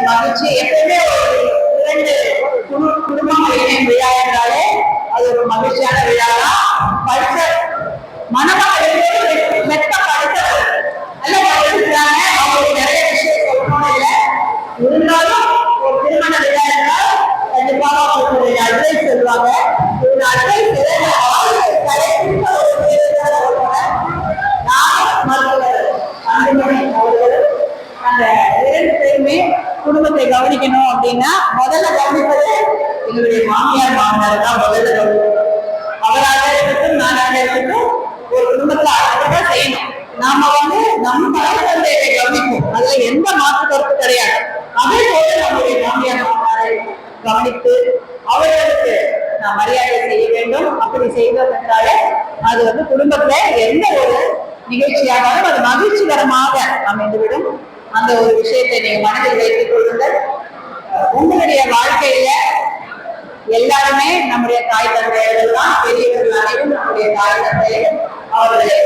மகிழ்ச்சி. எப்பவுமே இரண்டு குடும்பங்களின் விழா என்றாலே அது ஒரு மகிழ்ச்சியான விழா தான். படித்த மனமாக மெத்த படித்தவர் நல்ல படிக்கிறாங்க. அவங்களுக்கு நிறைய விஷயம் சொல்லணும் இல்லை. இருந்தாலும் ஒரு திருமண விழா என்றால் கண்டிப்பாக அவங்களுக்கு ஒரு அட்வைஸ் சொல்லுவாங்க. ஒரு அட்வைஸ் அந்த இரண்டு பேருமே குடும்பத்தை கவனிக்கணும் அப்படின்னா முதல்ல கவனிப்பது எங்களுடைய மாமியார் மாமனார் தான் முதல்ல கவனிக்கணும். அவராக இருக்கட்டும் நானாக இருக்கட்டும் ஒரு குடும்பத்துல அழகாக செய்யணும். நாம நம்ம தாய் தந்தையை கவனிப்போம், அதுல எந்த மாற்று கருத்து கிடையாது. அதே போல நம்முடைய மாமியார் மாமனாரை கவனித்து அவர்களுக்கு நாம் மரியாதை செய்ய வேண்டும். அப்படி செய்வதற்காக அது குடும்பத்துல எந்த ஒரு நிகழ்ச்சியாக அது மகிழ்ச்சிகரமாக அமைந்துவிடும். அந்த ஒரு விஷயத்தை நீங்க மனதில் வைத்துக் கொள்ளுங்கள். உங்களுடைய வாழ்க்கையில எல்லாருமே நம்முடைய தாய் தந்தையர்கள் தான். பெரியவர்கள் அனைவரும் நம்முடைய தாய் தந்தையர். அவர்களை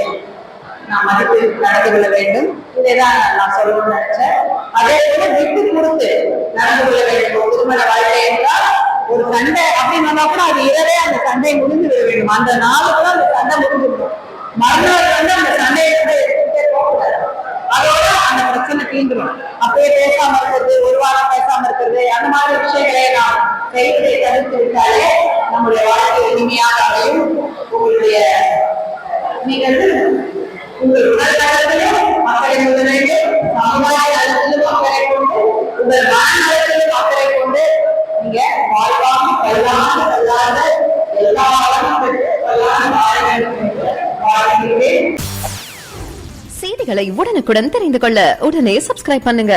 நாம் மதிப்பில் நடந்து கொள்ள வேண்டும். இதைதான் நான் சொல்லணும்னு நினைச்சேன். அதே போல விட்டு கொடுத்து நடந்து கொள்ள வேண்டும். திருமண வாழ்க்கை என்றால் ஒரு சண்டை அப்படின்னு வந்தா கூட அது இரவே அந்த சண்டை முடிந்து விட வேண்டும். அந்த நாளுக்குள்ள அந்த சண்டை முடிஞ்சிடும். மறுநாள் அந்த சண்டையை கூட எடுத்துக்கிட்டே போகக்கூடாது. அதோட அந்த பிரச்சனை தீந்துடும். அப்பயே பேசாம இருக்கிறது, ஒரு வாரம் பேசாம இருக்கிறது, அந்த மாதிரி விஷயங்களை நாம் செய்வதை தடுத்து விட்டாலே நம்முடைய வாழ்க்கை இனிமையாக அமையும். உங்களுடைய நீங்கள் உங்கள் உடல் நலத்திலும் மக்களை முதலீடு, சமுதாய நலத்திலும் மக்களை கொண்டு, உங்கள் மனநலத்திலும் மக்களை கொண்டு நீங்க வாழ்வாங்க கல்லாத கல்லாத எல்லா வளமும் பெற்று கல்லாத வாழ வேண்டும் என்று வாழ்கிறேன். செய்திகளை உடனுக்குடன் தெரிந்து கொள்ள உடனே சப்ஸ்கிரைப் பண்ணுங்க.